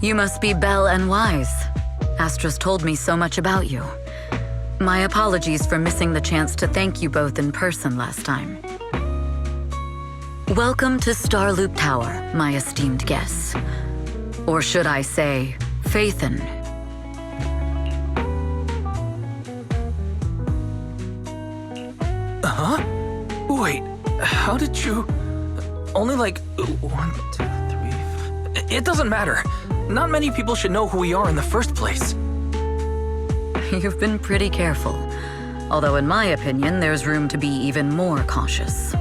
You must be Belle and Wise. Astra's told me so much about you. My apologies for missing the chance to thank you both in person last time. Welcome to Starloop Tower, my esteemed guests. Or should I say, Faithin. Huh? Wait, how did you... Only like 1, 2, 3... It doesn't matter. Not many people should know who we are in the first place. You've been pretty careful. Although in my opinion, there's room to be even more cautious.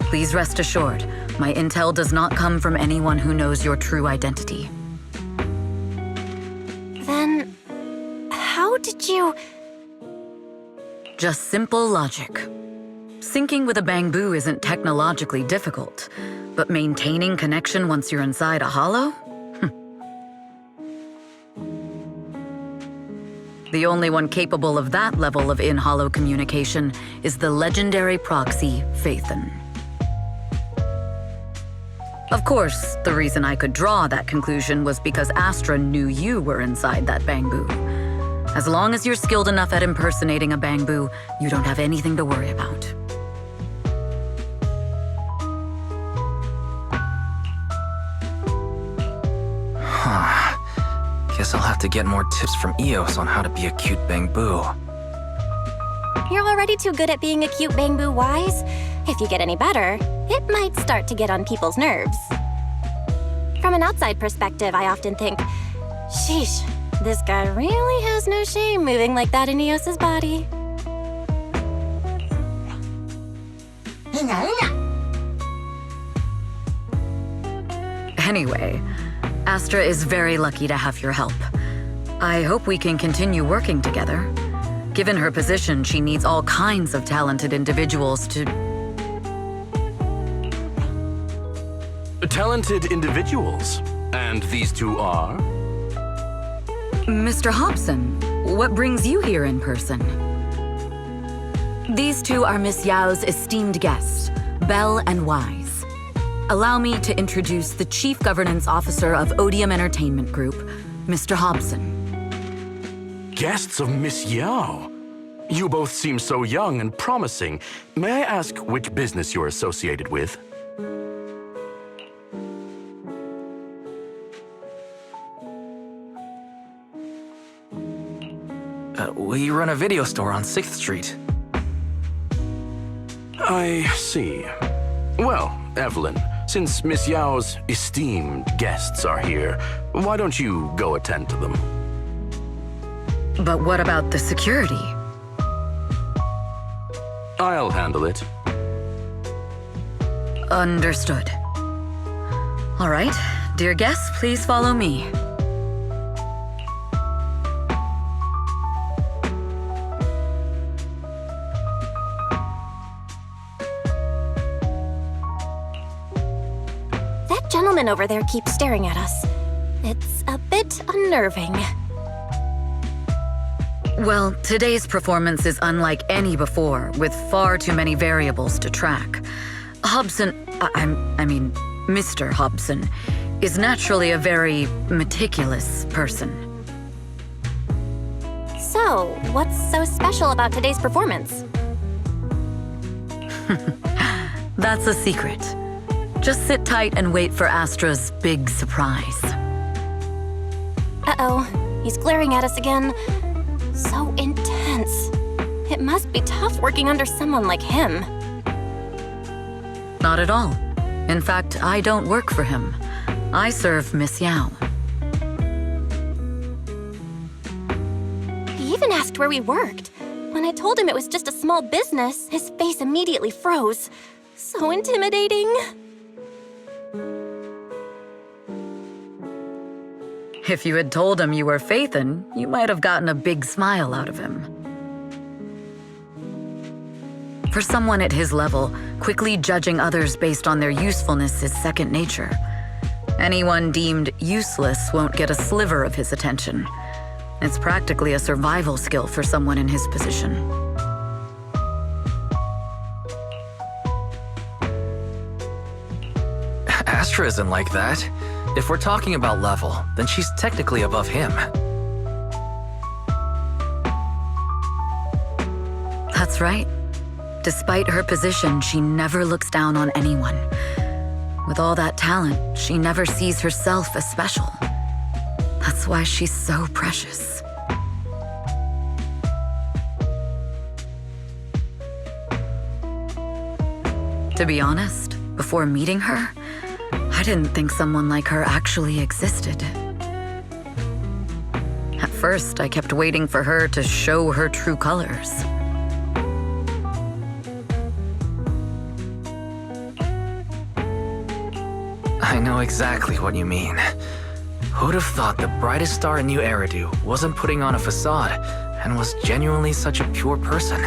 Please rest assured, my intel does not come from anyone who knows your true identity. Then... how did you... Just simple logic. Syncing with a bamboo isn't technologically difficult, but maintaining connection once you're inside a hollow? The only one capable of that level of in-hollow communication is the legendary proxy, Faithin. Of course, the reason I could draw that conclusion was because Astra knew you were inside that bamboo. As long as you're skilled enough at impersonating a bamboo, you don't have anything to worry about. Guess I'll have to get more tips from Eos on how to be a cute bamboo. You're already too good at being a cute bamboo, Wise. If you get any better, it might start to get on people's nerves. From an outside perspective, I often think, sheesh, this guy really has no shame moving like that in Eos's body. Anyway, Astra is very lucky to have your help. I hope we can continue working together. Given her position, she needs all kinds of talented individuals to... Talented individuals? And these two are? Mr. Hobson, what brings you here in person? These two are Miss Yao's esteemed guests, Belle and Wise. Allow me to introduce the Chief Governance Officer of Odium Entertainment Group, Mr. Hobson. Guests of Miss Yao. You both seem so young and promising. May I ask which business you're associated with? We run a video store on 6th Street. I see. Well, Evelyn, since Miss Yao's esteemed guests are here, why don't you go attend to them? But what about the security? I'll handle it. Understood. All right, dear guests, please follow me. That gentleman over there keeps staring at us. It's a bit unnerving. Well, today's performance is unlike any before, with far too many variables to track. Mr. Hobson, is naturally a very meticulous person. So, what's so special about today's performance? That's a secret. Just sit tight and wait for Astra's big surprise. Uh-oh, he's glaring at us again. So intense. It must be tough working under someone like him. Not at all. In fact, I don't work for him. I serve Miss Yao. He even asked where we worked. When I told him it was just a small business, his face immediately froze. So intimidating. If you had told him you were Phaethon, you might have gotten a big smile out of him. For someone at his level, quickly judging others based on their usefulness is second nature. Anyone deemed useless won't get a sliver of his attention. It's practically a survival skill for someone in his position. Astra isn't like that. If we're talking about level, then she's technically above him. That's right. Despite her position, she never looks down on anyone. With all that talent, she never sees herself as special. That's why she's so precious. To be honest, before meeting her, I didn't think someone like her actually existed. At first, I kept waiting for her to show her true colors. I know exactly what you mean. Who'd have thought the brightest star in New Eridu wasn't putting on a facade and was genuinely such a pure person?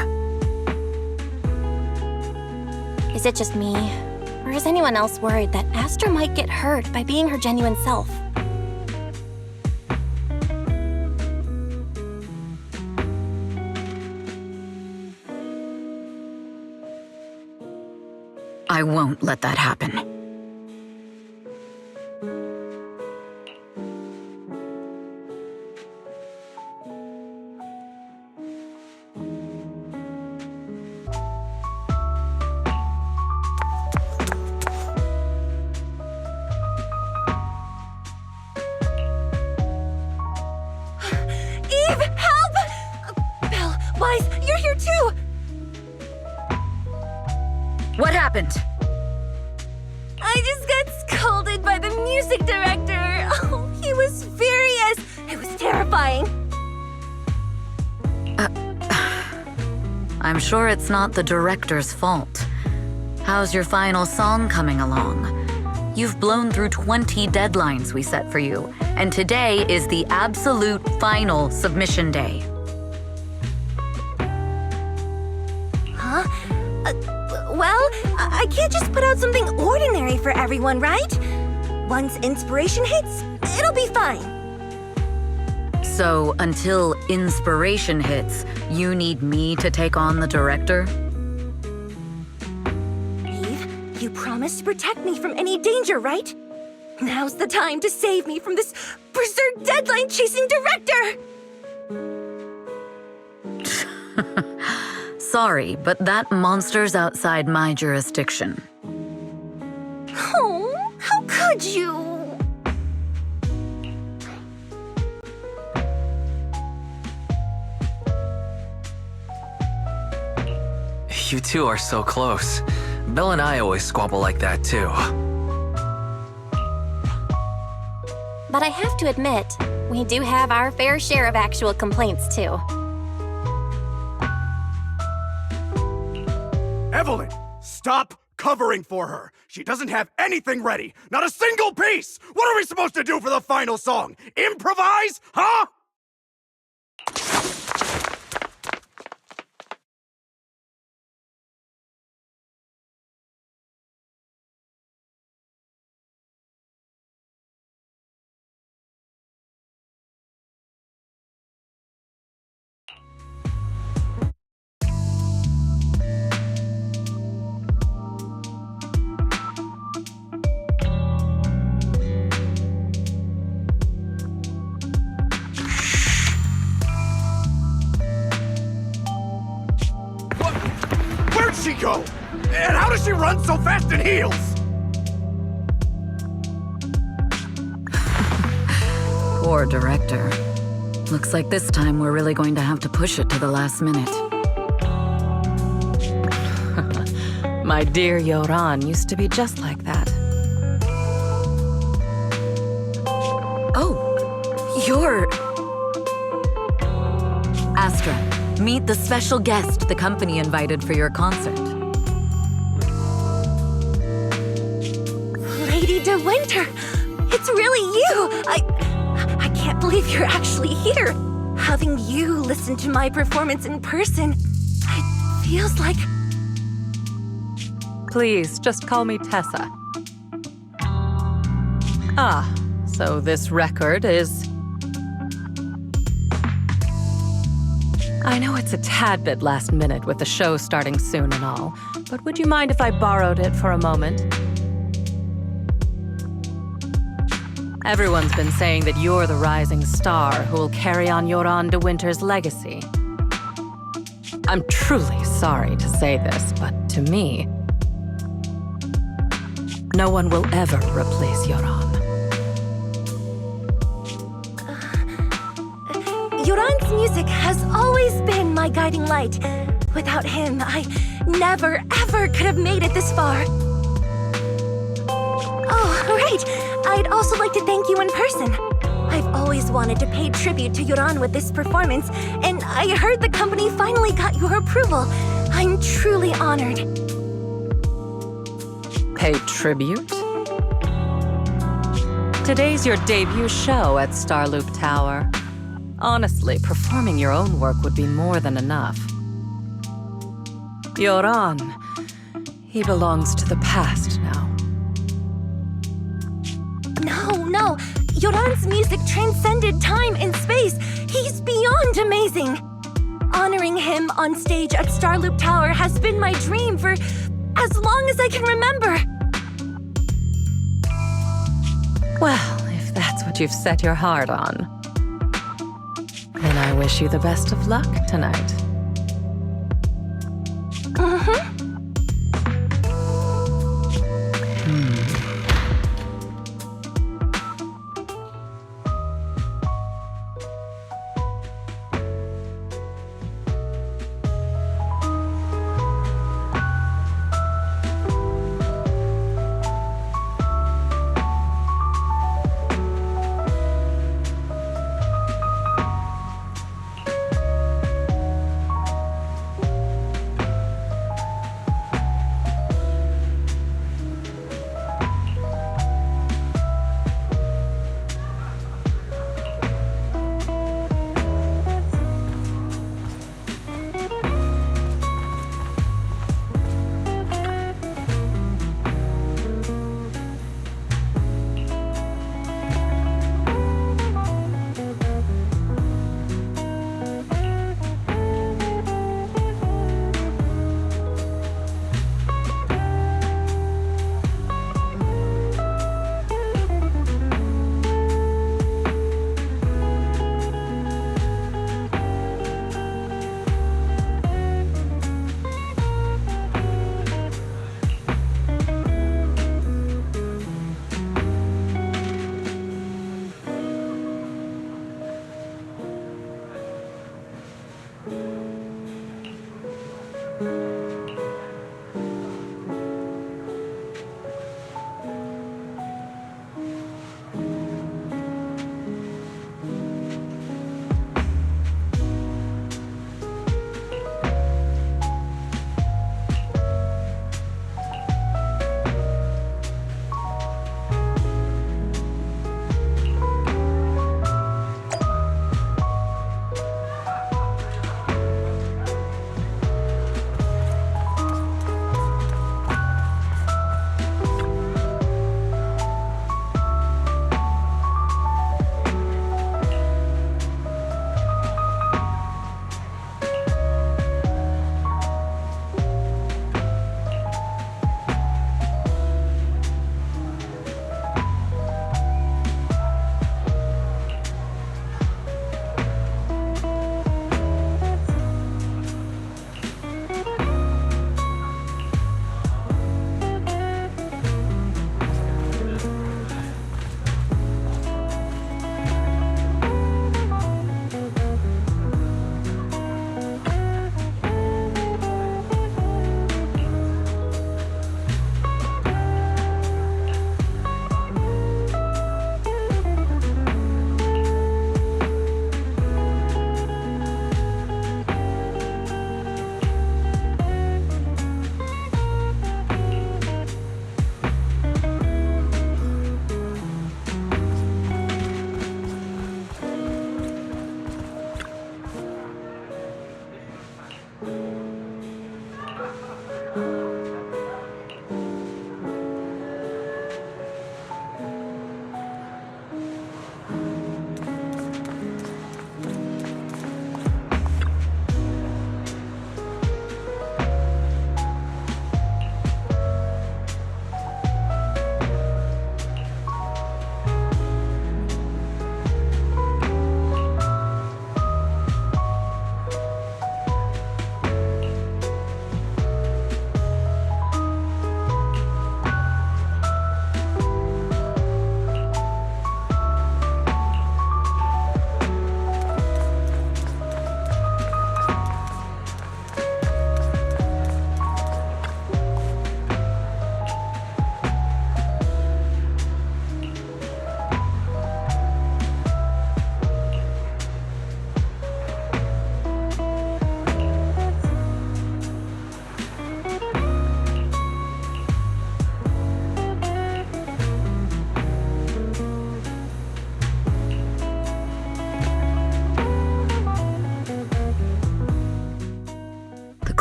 Is it just me? Or is anyone else worried that Astra might get hurt by being her genuine self? I won't let that happen. Eve, help! Belle, Wise, you're here too! What happened? I just got scolded by the music director. Oh, he was furious. It was terrifying. I'm sure it's not the director's fault. How's your final song coming along? You've blown through 20 deadlines we set for you, and today is the absolute final submission day. Huh? Well, I can't just put out something ordinary for everyone, right? Once inspiration hits, it'll be fine. So, until inspiration hits, you need me to take on the director? Eve, you promised to protect me from any danger, right? Now's the time to save me from this berserk deadline-chasing director! Sorry, but that monster's outside my jurisdiction. Oh, how could you? You two are so close. Belle and I always squabble like that too. But I have to admit, we do have our fair share of actual complaints, too. Evelyn, stop covering for her. She doesn't have anything ready. Not a single piece. What are we supposed to do for the final song? Improvise? Huh? Where'd she go? And how does she run so fast in heels? Poor director. Looks like this time we're really going to have to push it to the last minute. My dear Yoran used to be just like that. Oh, you're... Astra, meet the special guest the company invited for your concert. Lady De Winter! It's really you! I can't believe you're actually here! Having you listen to my performance in person, it feels like... Please, just call me Tessa. Ah, so this record is... I know it's a tad bit last minute with the show starting soon and all, but would you mind if I borrowed it for a moment? Everyone's been saying that you're the rising star who will carry on Yoran De Winter's legacy. I'm truly sorry to say this, but to me, no one will ever replace Yoran. Yoran's music has always been my guiding light. Without him, I never, ever could have made it this far. Oh, right. I'd also like to thank you in person. I've always wanted to pay tribute to Yoran with this performance, and I heard the company finally got your approval. I'm truly honored. Pay tribute? Today's your debut show at Starloop Tower. Honestly, performing your own work would be more than enough. Yoran, he belongs to the past now. No. Yoran's music transcended time and space. He's beyond amazing. Honoring him on stage at Starloop Tower has been my dream for as long as I can remember. Well, if that's what you've set your heart on, then I wish you the best of luck tonight.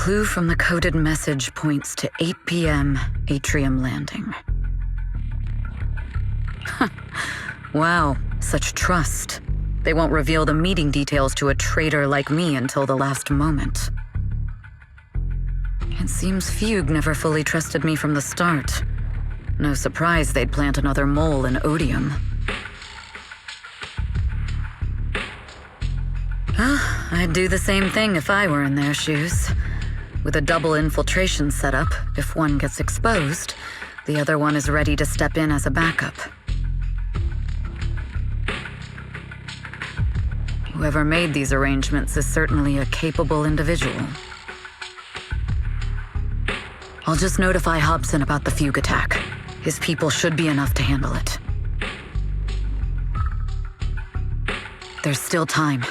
clue from the coded message points to 8 p.m. Atrium Landing. Wow, such trust. They won't reveal the meeting details to a traitor like me until the last moment. It seems Fugue never fully trusted me from the start. No surprise they'd plant another mole in Odium. I'd do the same thing if I were in their shoes. With a double infiltration setup, if one gets exposed, the other one is ready to step in as a backup. Whoever made these arrangements is certainly a capable individual. I'll just notify Hobson about the Fugue attack. His people should be enough to handle it. There's still time.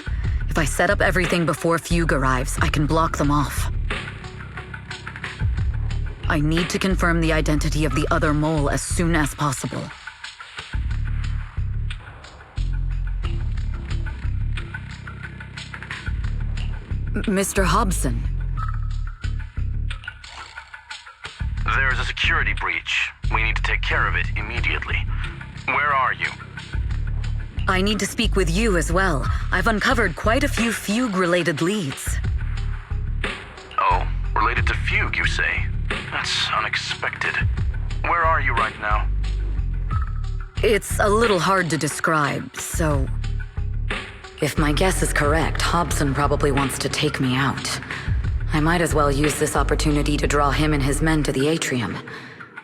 If I set up everything before Fugue arrives, I can block them off. I need to confirm the identity of the other mole as soon as possible. Mr. Hobson. There's a security breach. We need to take care of it immediately. Where are you? I need to speak with you as well. I've uncovered quite a few Fugue-related leads. Oh, related to Fugue, you say? That's unexpected. Where are you right now? It's a little hard to describe, so... If my guess is correct, Hobson probably wants to take me out. I might as well use this opportunity to draw him and his men to the Atrium.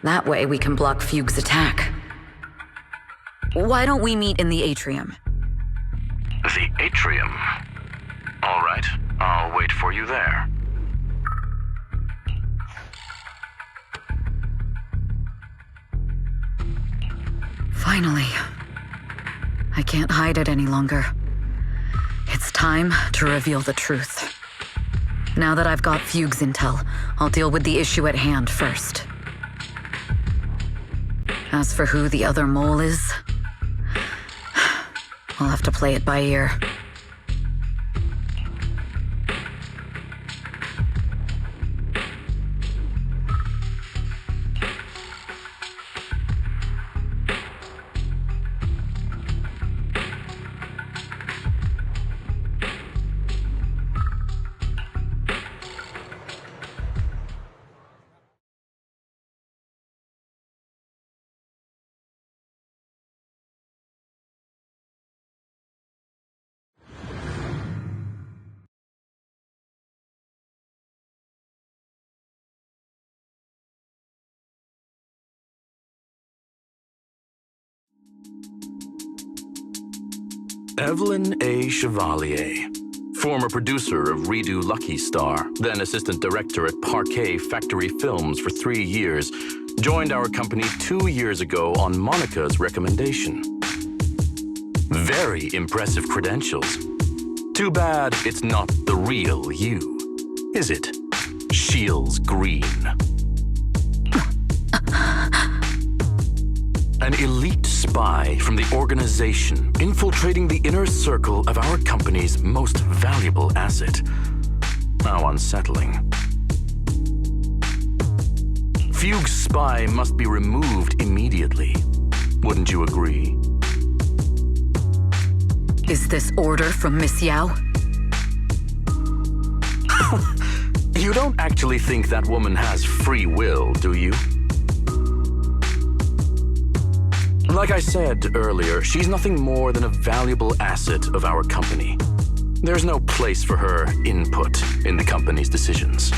That way we can block Fugue's attack. Why don't we meet in the Atrium? The Atrium? All right, I'll wait for you there. Finally. I can't hide it any longer. It's time to reveal the truth. Now that I've got Fugue's intel, I'll deal with the issue at hand first. As for who the other mole is, I'll have to play it by ear. Evelyn A. Chevalier, former producer of Redo Lucky Star, then assistant director at Parquet Factory Films for 3 years, joined our company 2 years ago on Monica's recommendation. Very impressive credentials. Too bad it's not the real you, is it, Shields Green? An elite spy from the organization infiltrating the inner circle of our company's most valuable asset. How unsettling. Fugue's spy must be removed immediately. Wouldn't you agree? Is this order from Miss Yao? You don't actually think that woman has free will, do you? Like I said earlier, she's nothing more than a valuable asset of our company. There's no place for her input in the company's decisions.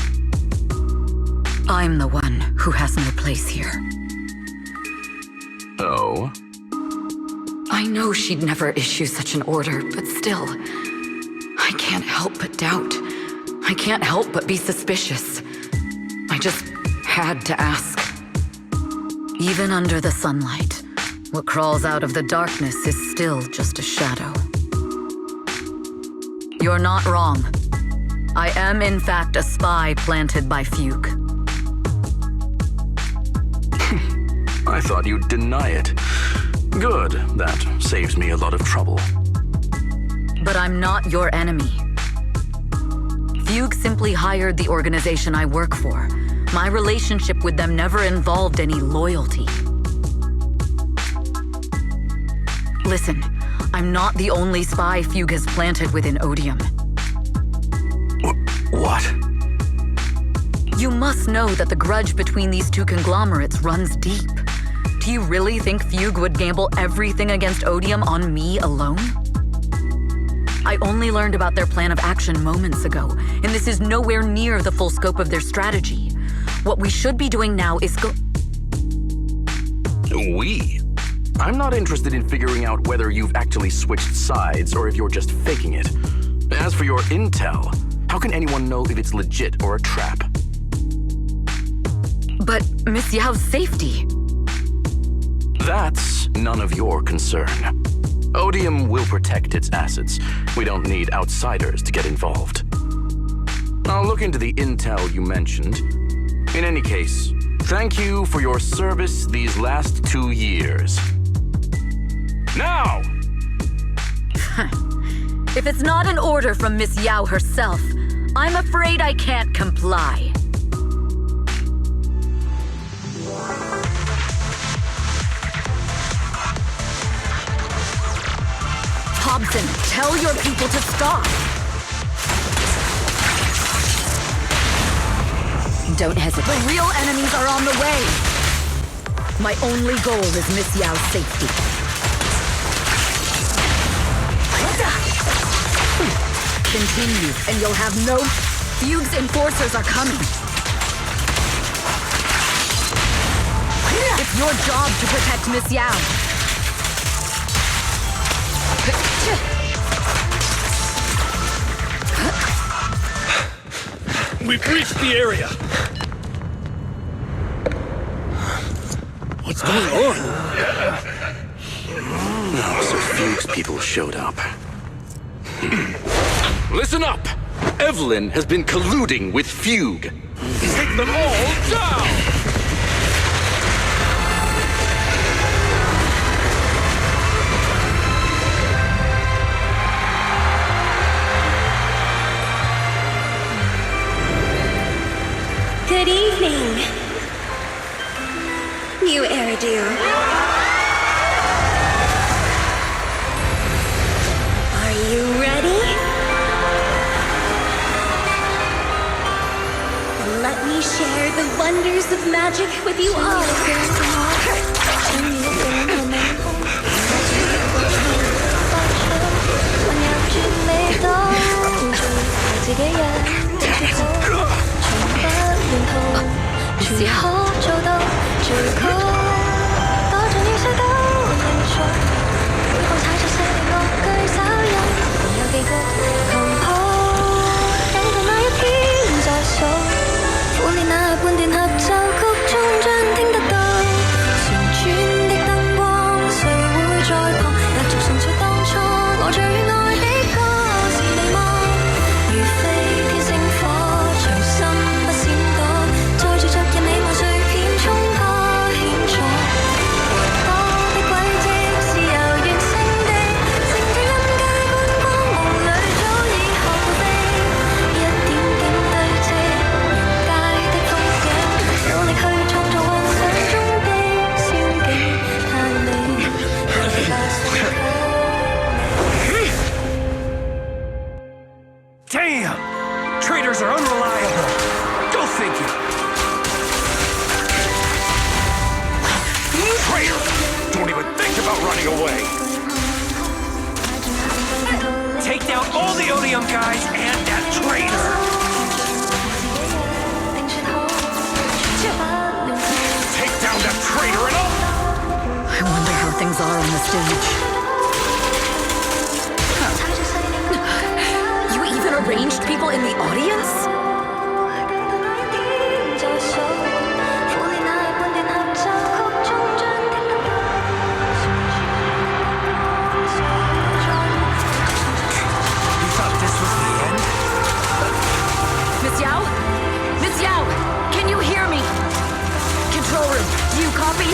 I'm the one who has no place here. Oh? I know she'd never issue such an order, but still, I can't help but doubt. I can't help but be suspicious. I just had to ask. Even under the sunlight, what crawls out of the darkness is still just a shadow. You're not wrong. I am, in fact, a spy planted by Fugue. I thought you'd deny it. Good, that saves me a lot of trouble. But I'm not your enemy. Fugue simply hired the organization I work for. My relationship with them never involved any loyalty. Listen, I'm not the only spy Fugue has planted within Odium. What? You must know that the grudge between these two conglomerates runs deep. Do you really think Fugue would gamble everything against Odium on me alone? I only learned about their plan of action moments ago, and this is nowhere near the full scope of their strategy. What we should be doing now is We? I'm not interested in figuring out whether you've actually switched sides or if you're just faking it. As for your intel, how can anyone know if it's legit or a trap? But Miss Yao's safety. That's none of your concern. Odium will protect its assets. We don't need outsiders to get involved. I'll look into the intel you mentioned. In any case, thank you for your service these last 2 years. Now! If it's not an order from Miss Yao herself, I'm afraid I can't comply. Hobson, tell your people to stop. Don't hesitate. The real enemies are on the way. My only goal is Miss Yao's safety. Continue, and you'll have no... Fugue's enforcers are coming. It's your job to protect Miss Yao. We've reached the area. What's going on? Oh, so Fuchs people showed up. Listen up! Evelyn has been colluding with Fugue. Take them all down! Good evening, new Eridu. Are you ready? Let me share the wonders of magic with you all. Damn! Traitors are unreliable. Go figure. Traitor! Don't even think about running away! Take down all the Odium guys and that traitor! Take down that traitor and all! I wonder how things are on the stage. You even arranged people in the audience? You thought this was the end? Miss Yao? Miss Yao, can you hear me? Control room, do you copy?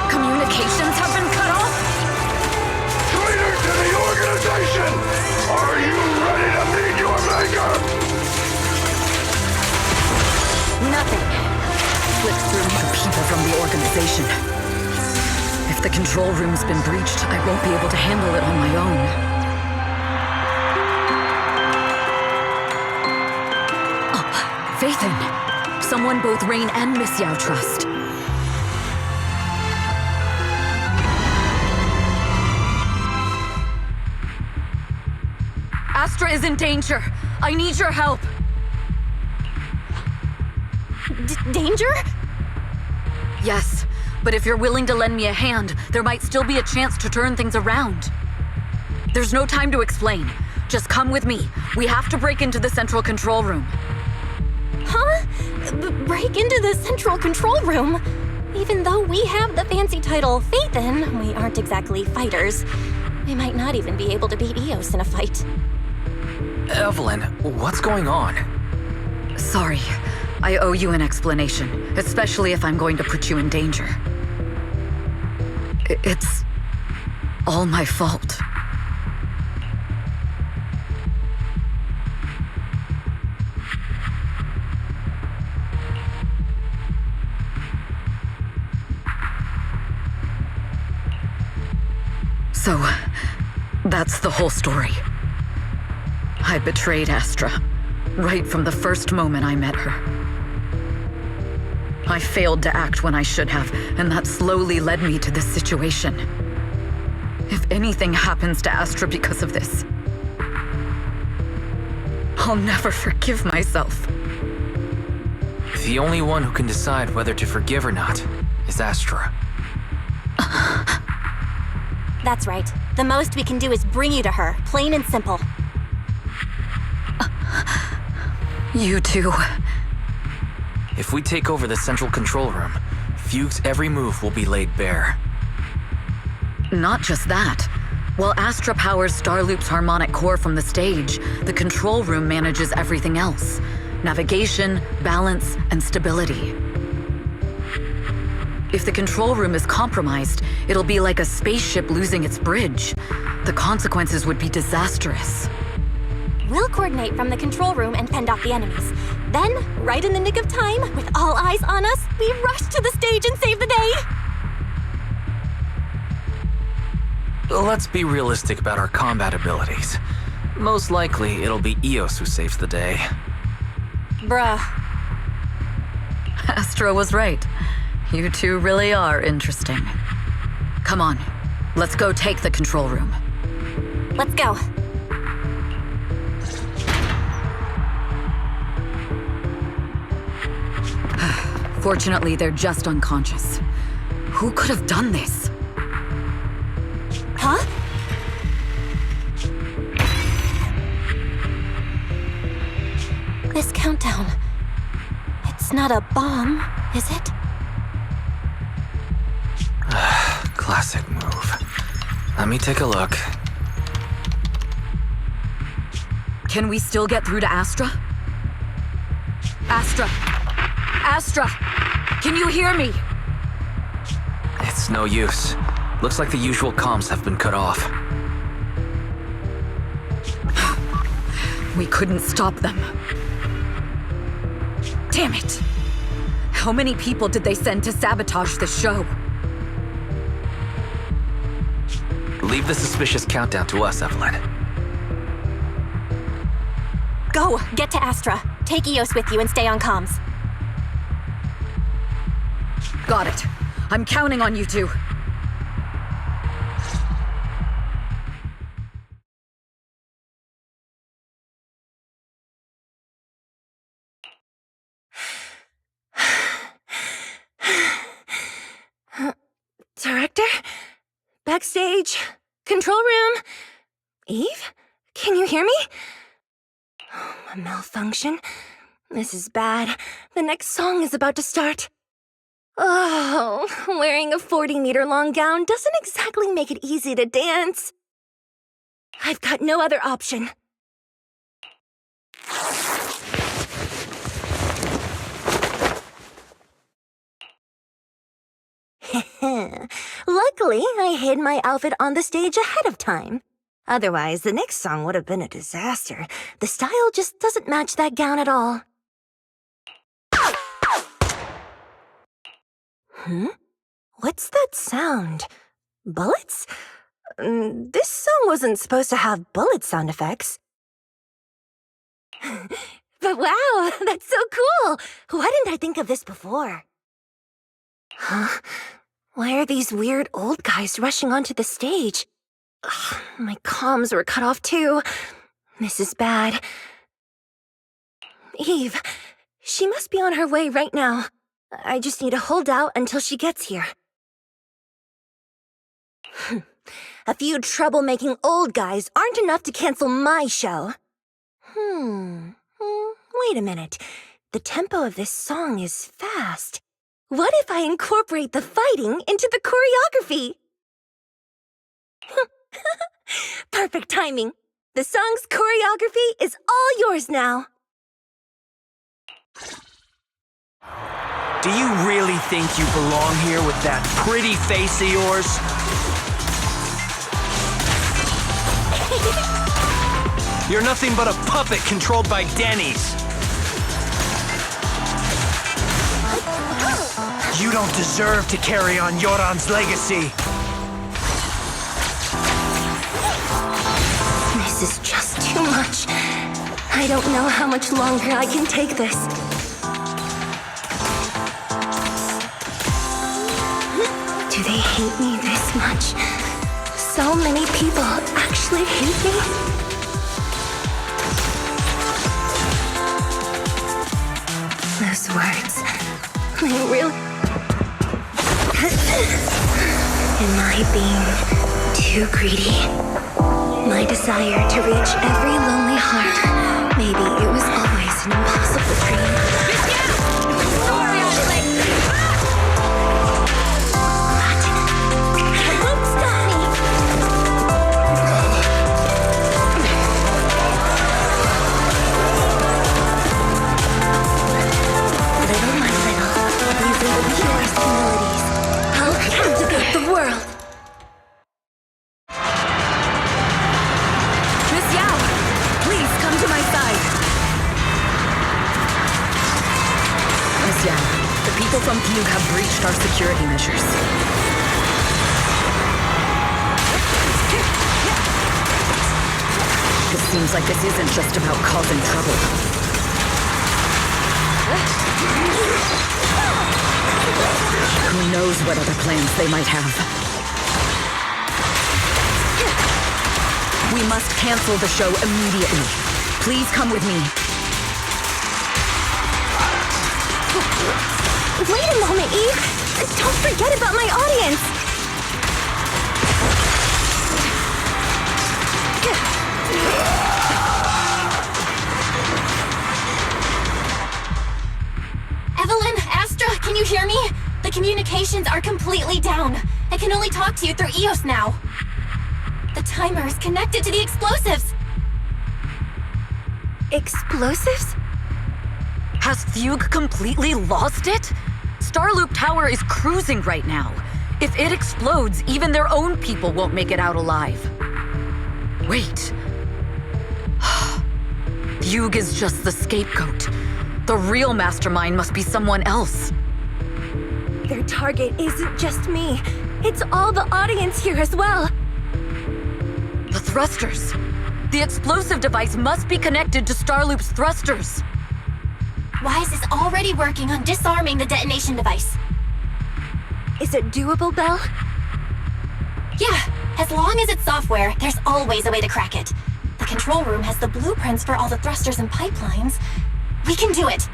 Communications have been cut off? Traitor to the organization! Are you ready to meet your maker? Nothing. Flick through the people from the organization. If the control room's been breached, I won't be able to handle it on my own. Oh, Faithin. Someone both Rain and Miss Yao trust. Astra is in danger. I need your help. Danger? Yes, but if you're willing to lend me a hand, there might still be a chance to turn things around. There's no time to explain. Just come with me. We have to break into the central control room. Huh? Break into the central control room? Even though we have the fancy title Faithin, we aren't exactly fighters. We might not even be able to beat Eos in a fight. Evelyn, what's going on? Sorry. I owe you an explanation, especially if I'm going to put you in danger. It's all my fault. So, that's the whole story. I betrayed Astra, right from the first moment I met her. I failed to act when I should have, and that slowly led me to this situation. If anything happens to Astra because of this, I'll never forgive myself. The only one who can decide whether to forgive or not is Astra. That's right. The most we can do is bring you to her, plain and simple. You too. If we take over the central control room, Fugue's every move will be laid bare. Not just that. While Astra powers Starloop's harmonic core from the stage, the control room manages everything else. Navigation, balance, and stability. If the control room is compromised, it'll be like a spaceship losing its bridge. The consequences would be disastrous. We'll coordinate from the control room and fend off the enemies. Then, right in the nick of time, with all eyes on us, we rush to the stage and save the day! Let's be realistic about our combat abilities. Most likely, it'll be Eos who saves the day. Bruh. Astra was right. You two really are interesting. Come on, let's go take the control room. Let's go. Fortunately, they're just unconscious. Who could have done this? Huh? This countdown. It's not a bomb, is it? Classic move. Let me take a look. Can we still get through to Astra? Astra! Astra! Can you hear me? It's no use. Looks like the usual comms have been cut off. We couldn't stop them. Damn it! How many people did they send to sabotage the show? Leave the suspicious countdown to us, Evelyn. Go! Get to Astra. Take Eos with you and stay on comms. Got it. I'm counting on you two. Director? Backstage? Control room? Eve? Can you hear me? Oh, a malfunction? This is bad. The next song is about to start. Oh, wearing a 40-meter-long gown doesn't exactly make it easy to dance. I've got no other option. Luckily, I hid my outfit on the stage ahead of time. Otherwise, the next song would have been a disaster. The style just doesn't match that gown at all. What's that sound? Bullets? This song wasn't supposed to have bullet sound effects. But wow, that's so cool! Why didn't I think of this before? Huh? Why are these weird old guys rushing onto the stage? Ugh, my comms were cut off too. This is bad. Eve, she must be on her way right now. I just need to hold out until she gets here. A few troublemaking old guys aren't enough to cancel my show. Wait a minute. The tempo of this song is fast. What if I incorporate the fighting into the choreography? Perfect timing. The song's choreography is all yours now. Do you really think you belong here with that pretty face of yours? You're nothing but a puppet controlled by Denny's. You don't deserve to carry on Yoran's legacy. This is just too much. I don't know how much longer I can take this. Do they hate me this much? So many people actually hate me? Those words, they really... Am I being too greedy? My desire to reach every lonely heart. Maybe it was always an impossible dream. People from Fugue have breached our security measures. It seems like this isn't just about causing trouble. Who knows what other plans they might have? We must cancel the show immediately. Please come with me. Wait a moment, Eve! Don't forget about my audience! Evelyn, Astra, can you hear me? The communications are completely down. I can only talk to you through EOS now. The timer is connected to the explosives. Explosives? Has Fugue completely lost it? Starloop Tower is cruising right now. If it explodes, even their own people won't make it out alive. Wait. Fugue is just the scapegoat. The real mastermind must be someone else. Their target isn't just me. It's all the audience here as well. The thrusters. The explosive device must be connected to Starloop's thrusters. Wise is already working on disarming the detonation device. Is it doable, Belle? Yeah, as long as it's software, there's always a way to crack it. The control room has the blueprints for all the thrusters and pipelines. We can do it.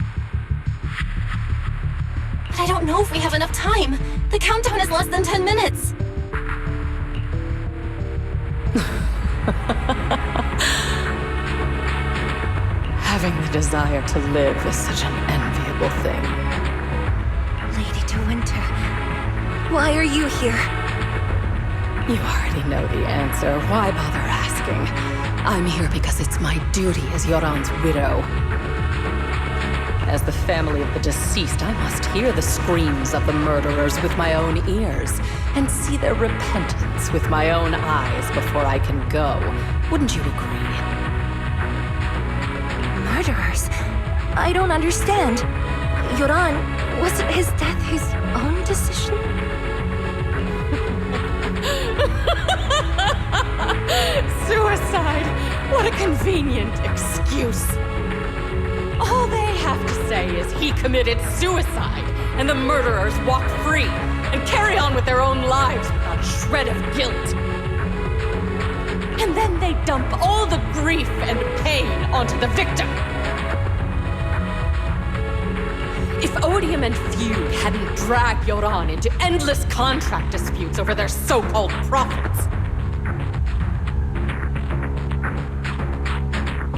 But I don't know if we have enough time. The countdown is less than 10 minutes. Having the desire to live is such an enviable thing. Lady De Winter, why are you here? You already know the answer. Why bother asking? I'm here because it's my duty as Yoran's widow. As the family of the deceased, I must hear the screams of the murderers with my own ears and see their repentance with my own eyes before I can go. Wouldn't you agree? Murderers? I don't understand. Yoran, wasn't his death his own decision? Suicide! What a convenient excuse. All they have to say is he committed suicide, and the murderers walk free and carry on with their own lives without a shred of guilt. And then they dump all the grief and pain onto the victim. If Odium and Fugue hadn't dragged Yoran into endless contract disputes over their so-called profits,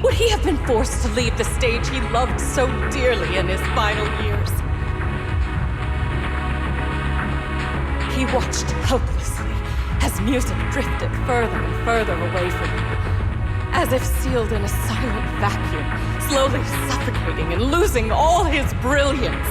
would he have been forced to leave the stage he loved so dearly in his final years? He watched helplessly as music drifted further and further away from him, as if sealed in a silent vacuum, slowly suffocating and losing all his brilliance.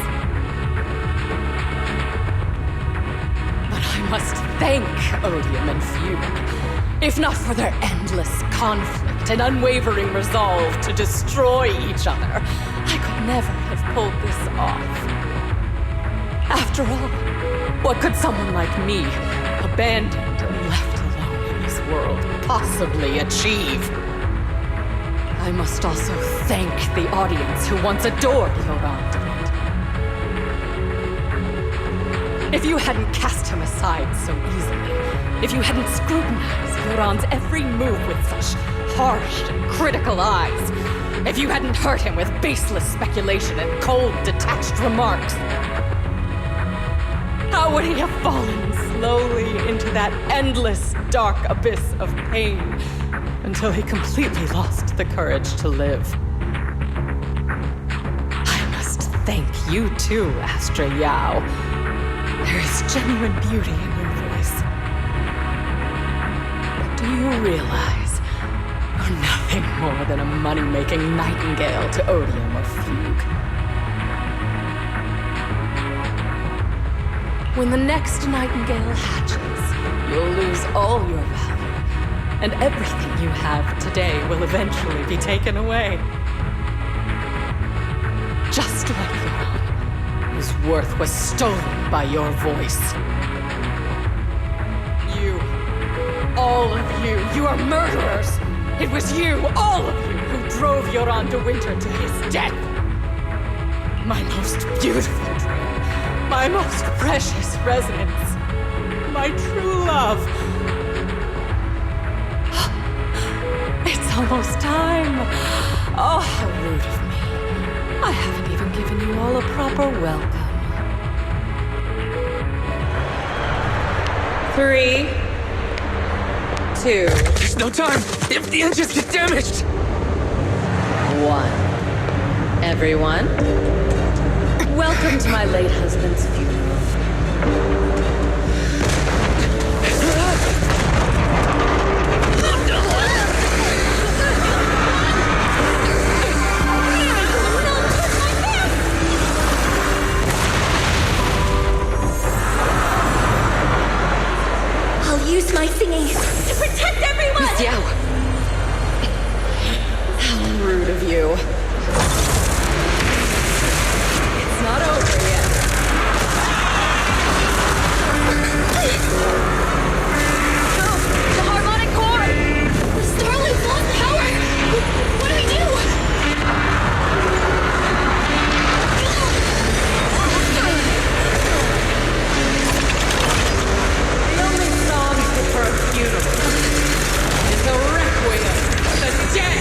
But I must thank Odium and Fugue, if not for their endless conflict and unwavering resolve to destroy each other, I could never have pulled this off. After all, what could someone like me, abandoned and left alone in this world, possibly achieve? I must also thank the audience who once adored Yoran. If you hadn't cast him aside so easily, if you hadn't scrutinized Yoran's every move with such harsh and critical eyes, if you hadn't hurt him with baseless speculation and cold, detached remarks, how would he have fallen slowly into that endless, dark abyss of pain until he completely lost the courage to live? I must thank you too, Astra Yao. There is genuine beauty in your voice. But do you realize you're nothing more than a money-making nightingale to Odium or Fugue? When the next nightingale hatches, you'll lose all your value, and everything you have today will eventually be taken away. Just like Yoran, whose worth was stolen by your voice. You, all of you, you are murderers! It was you, all of you, who drove Yoran de Winter to his death! My most beautiful dream, my most precious resonance, my true love. It's almost time. Oh, how rude of me. I haven't even given you all a proper welcome. 3, 2, There's no time! If the engines get damaged! 1. Everyone, welcome to my late husband's funeral. I'll use my singing to protect everyone! Miss Yao! How rude of you. It's not over yet. Oh, the harmonic chord! The Starloop's lost power! What do we do? The only song fit for a funeral is a requiem for the dead!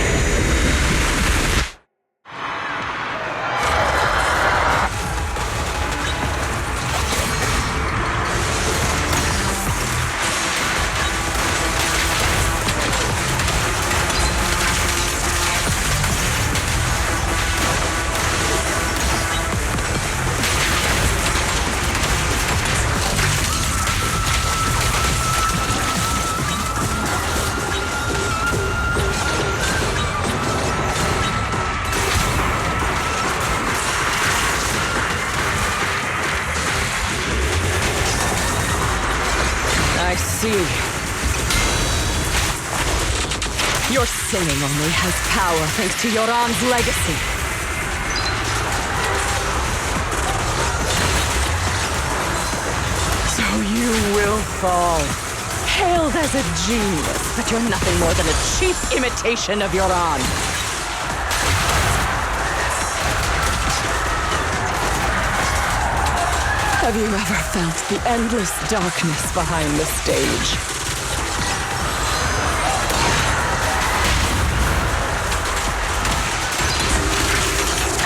I see. Your singing only has power thanks to Yoran's legacy. So you will fall. Hailed as a genius, but you're nothing more than a cheap imitation of Yoran. Have you ever felt the endless darkness behind the stage?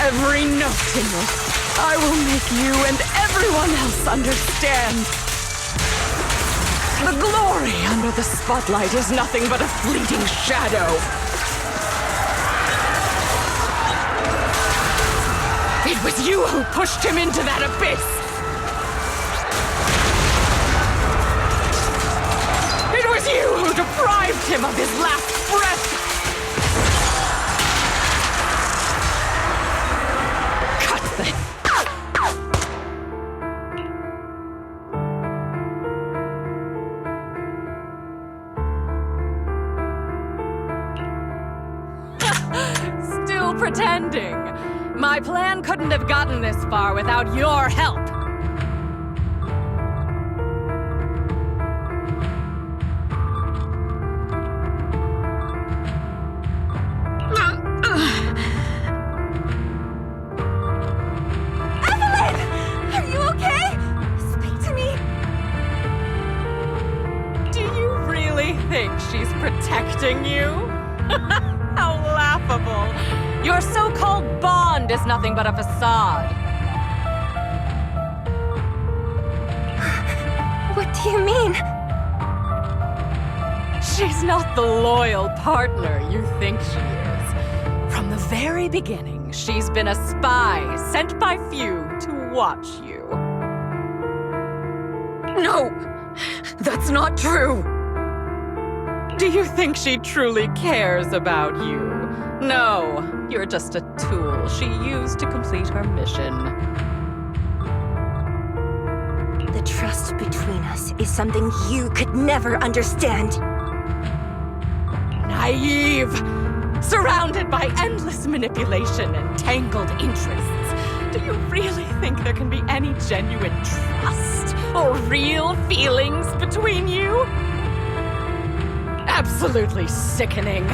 Every note in this, I will make you and everyone else understand. The glory under the spotlight is nothing but a fleeting shadow. It was you who pushed him into that abyss. It was you who deprived him of his last breath! Cut them! Still pretending. My plan couldn't have gotten this far without your help. She's protecting you? How laughable. Your so-called bond is nothing but a facade. What do you mean? She's not the loyal partner you think she is. From the very beginning, she's been a spy sent by few to watch you. No! That's not true! Do you think she truly cares about you? No, you're just a tool she used to complete her mission. The trust between us is something you could never understand. Naive! Surrounded by endless manipulation and tangled interests. Do you really think there can be any genuine trust or real feelings between you? Absolutely sickening.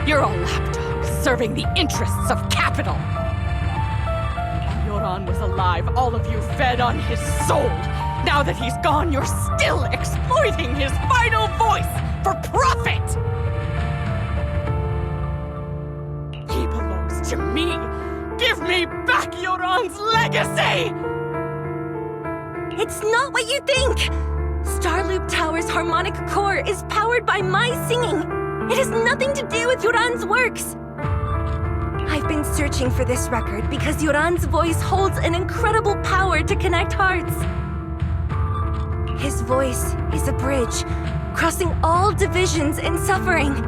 You're a lapdog serving the interests of capital. While Yoran was alive, all of you fed on his soul. Now that he's gone, you're still exploiting his vital voice for profit. He belongs to me. Give me back Yoran's legacy! It's not what you think! Starloop Tower's harmonic core is powered by my singing. It has nothing to do with Yoran's works. I've been searching for this record because Yoran's voice holds an incredible power to connect hearts. His voice is a bridge, crossing all divisions and suffering.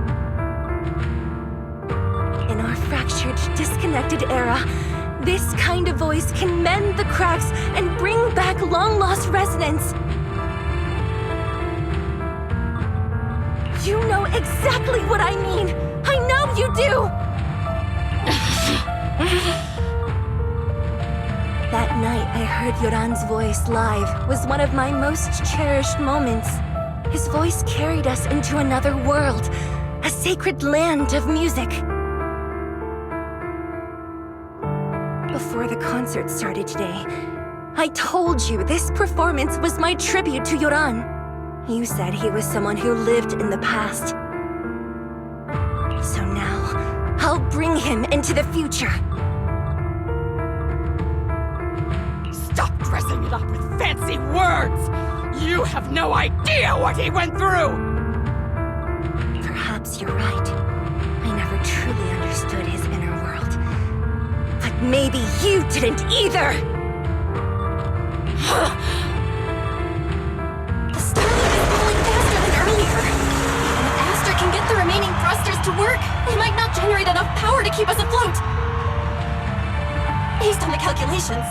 In our fractured, disconnected era, this kind of voice can mend the cracks and bring back long-lost resonance. You know exactly what I mean! I know you do! That night I heard Yoran's voice live was one of my most cherished moments. His voice carried us into another world, a sacred land of music. Before the concert started today, I told you this performance was my tribute to Yoran. You said he was someone who lived in the past. So now, I'll bring him into the future. Stop dressing it up with fancy words! You have no idea what he went through! Perhaps you're right. I never truly understood his inner world. But maybe you didn't either! The Starloop is falling faster than earlier. And if Aster can get the remaining thrusters to work, they might not generate enough power to keep us afloat. Based on the calculations,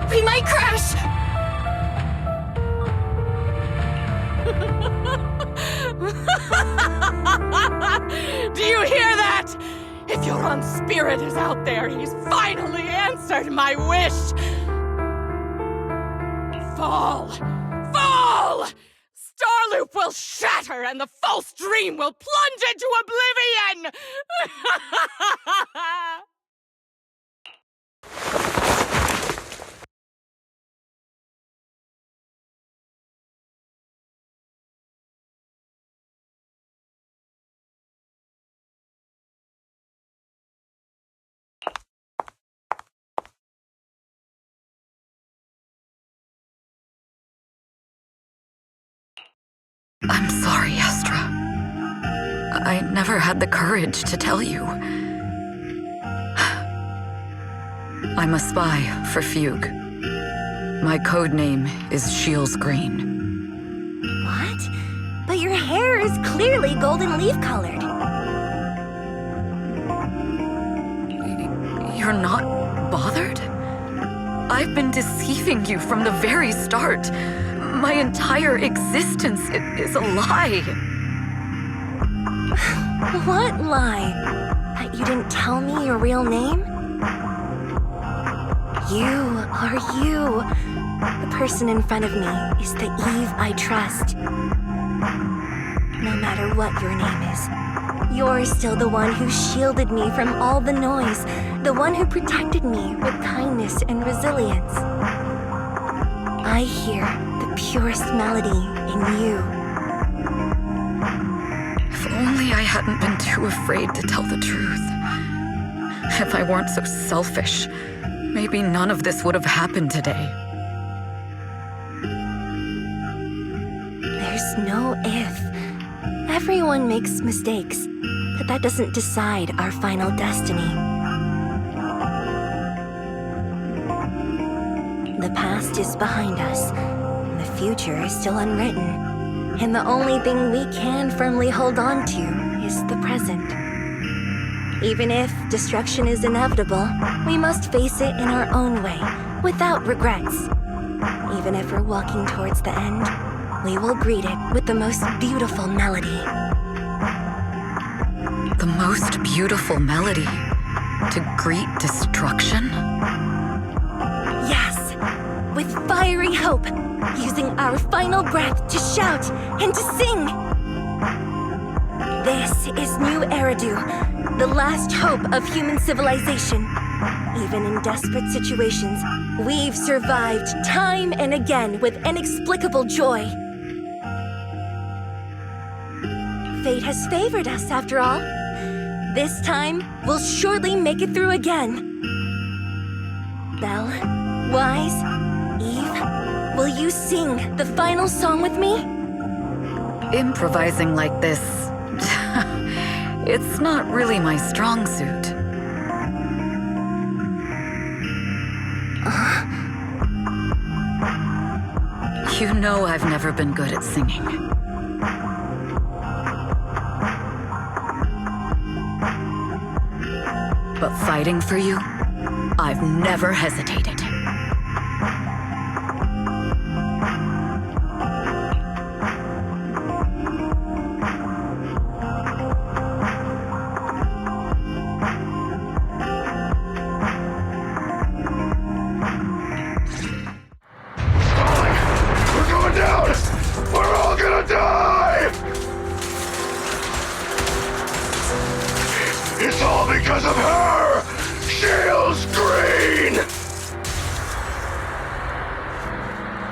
we might crash! Do you hear that? If Yoran's spirit is out there, he's finally answered my wish! Fall! Fall! Starloop will shatter and the false dream will plunge into oblivion! I'm sorry, Astra. I never had the courage to tell you. I'm a spy for Fugue. My code name is Shields Green. What? But your hair is clearly golden leaf colored. You're not bothered? I've been deceiving you from the very start. My entire existence is a lie. What lie? That you didn't tell me your real name? You are you. The person in front of me is the Eve I trust. No matter what your name is, you're still the one who shielded me from all the noise, the one who protected me with kindness and resilience. I hear the purest melody in you. If only I hadn't been too afraid to tell the truth. If I weren't so selfish, maybe none of this would have happened today. There's no if. Everyone makes mistakes, but that doesn't decide our final destiny. The past is behind us, and the future is still unwritten. And the only thing we can firmly hold on to is the present. Even if destruction is inevitable, we must face it in our own way, without regrets. Even if we're walking towards the end, we will greet it with the most beautiful melody. The most beautiful melody? To greet destruction? carry hope, using our final breath to shout and to sing. This is New Eridu, the last hope of human civilization. Even in desperate situations, we've survived time and again with inexplicable joy. Fate has favored us, after all. This time, we'll surely make it through again. Belle, Wise, Eve, will you sing the final song with me? Improvising like this, it's not really my strong suit. You know I've never been good at singing. But fighting for you, I've never hesitated. We're going down! We're all gonna die! It's all because of her! Shields Green!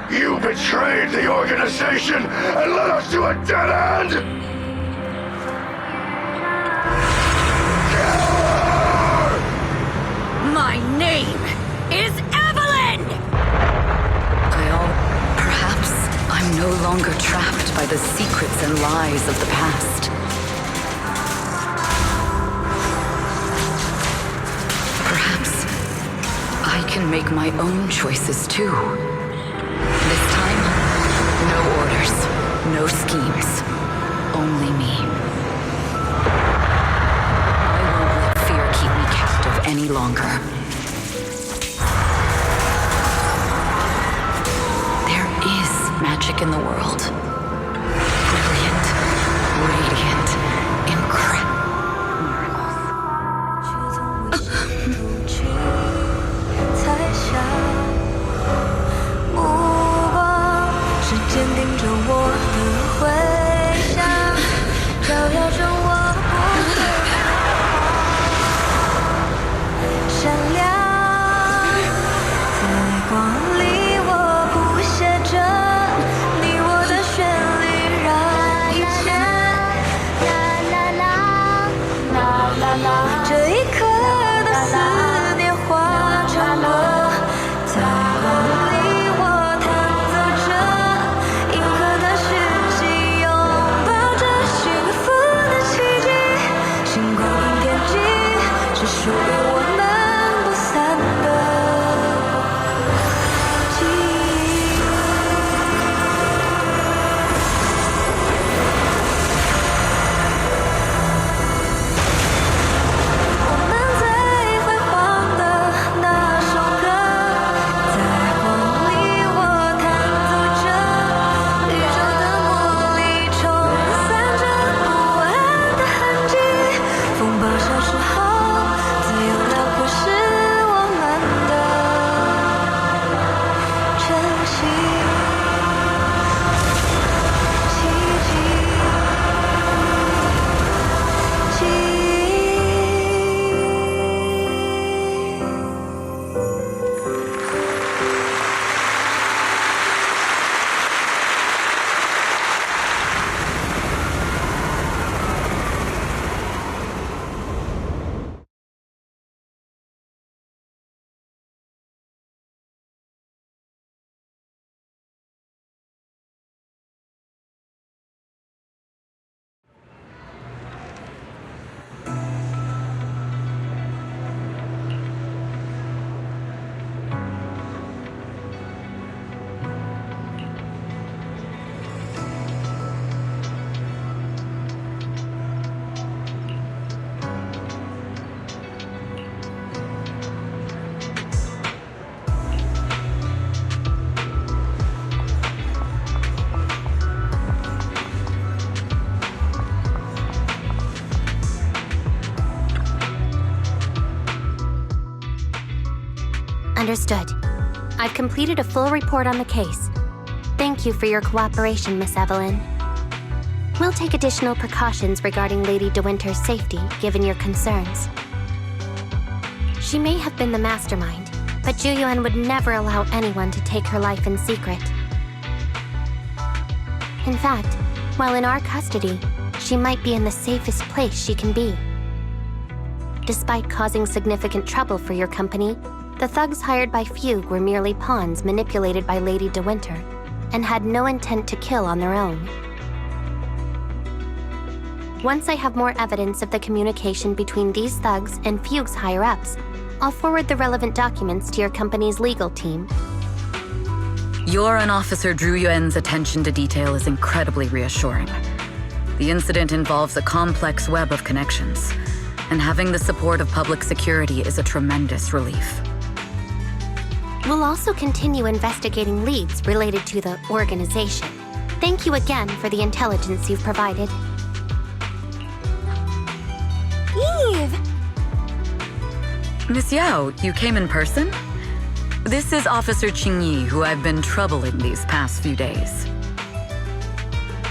You betrayed the organization and led us to a dead end! Kill her! My name is Evelyn! Perhaps I'm no longer trapped by the secrets and lies of the past. Perhaps I can make my own choices too. This time, no orders, no schemes, only me. I won't let fear keep me captive any longer. There is magic in the world. Brilliant, radiant, incredible. 坚定着我的回响，照耀着我不会闪亮。在光里，我谱写着你我的旋律，让一切啦啦啦啦啦啦，这一刻的思念化成歌，在光里。 属于我们不散的记忆。我们最辉煌的那首歌，在光里我弹奏着，宇宙的魔力冲散着不安的痕迹，风暴消失后。 自由辽阔是我们的晨曦，奇迹，记忆。Understood. I've completed a full report on the case. Thank you for your cooperation, Miss Evelyn. We'll take additional precautions regarding Lady De Winter's safety, given your concerns. She may have been the mastermind, but Juyuan would never allow anyone to take her life in secret. In fact, while in our custody, she might be in the safest place she can be. Despite causing significant trouble for your company, the thugs hired by Fugue were merely pawns manipulated by Lady De Winter, and had no intent to kill on their own. Once I have more evidence of the communication between these thugs and Fugue's higher-ups, I'll forward the relevant documents to your company's legal team. Your and Officer Zhu Yuan's attention to detail is incredibly reassuring. The incident involves a complex web of connections, and having the support of public security is a tremendous relief. We'll also continue investigating leads related to the organization. Thank you again for the intelligence you've provided. Eve! Miss Yao, you came in person? This is Officer Qingyi, who I've been troubling these past few days.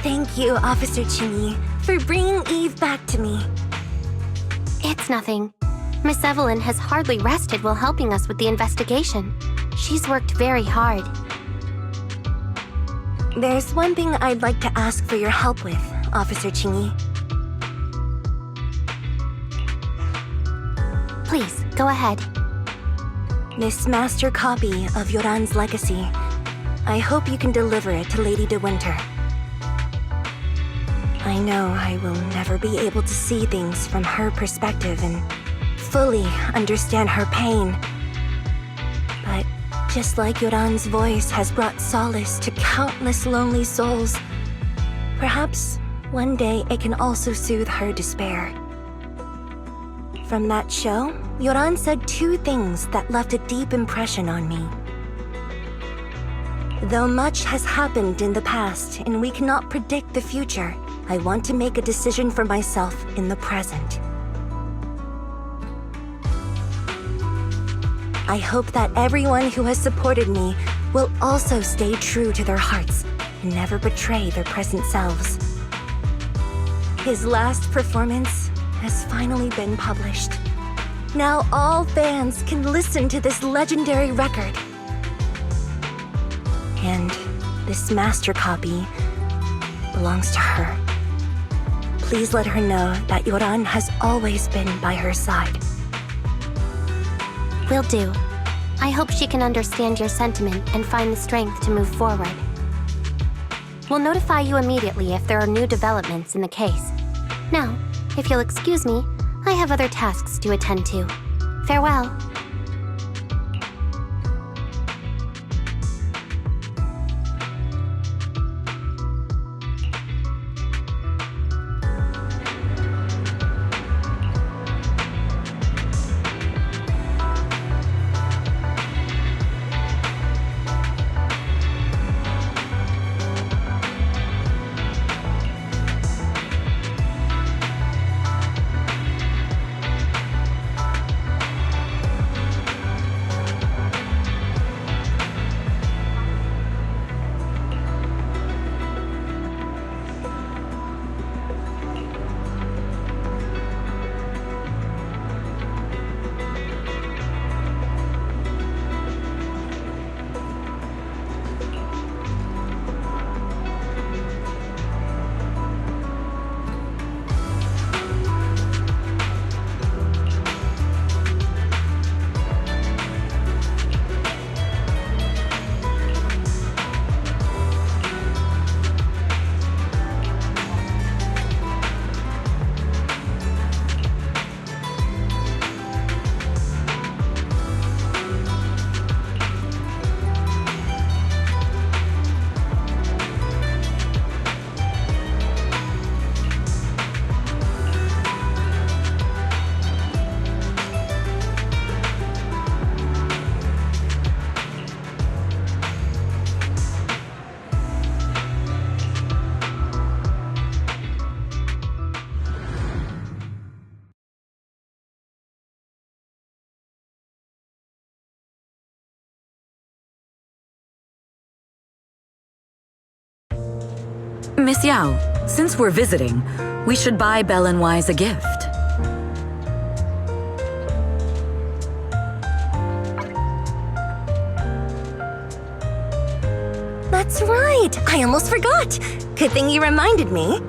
Thank you, Officer Qingyi, for bringing Eve back to me. It's nothing. Miss Evelyn has hardly rested while helping us with the investigation. She's worked very hard. There's one thing I'd like to ask for your help with, Officer Qingyi. Please, go ahead. This master copy of Yoran's legacy. I hope you can deliver it to Lady De Winter. I know I will never be able to see things from her perspective and fully understand her pain. But just like Yoran's voice has brought solace to countless lonely souls, perhaps one day it can also soothe her despair. From that show, Yoran said two things that left a deep impression on me. Though much has happened in the past and we cannot predict the future, I want to make a decision for myself in the present. I hope that everyone who has supported me will also stay true to their hearts and never betray their present selves. His last performance has finally been published. Now all fans can listen to this legendary record. And this master copy belongs to her. Please let her know that Yoran has always been by her side. Will do. I hope she can understand your sentiment and find the strength to move forward. We'll notify you immediately if there are new developments in the case. Now, if you'll excuse me, I have other tasks to attend to. Farewell. Miss Yao, since we're visiting, we should buy Belle and Wise a gift. That's right. I almost forgot. Good thing you reminded me.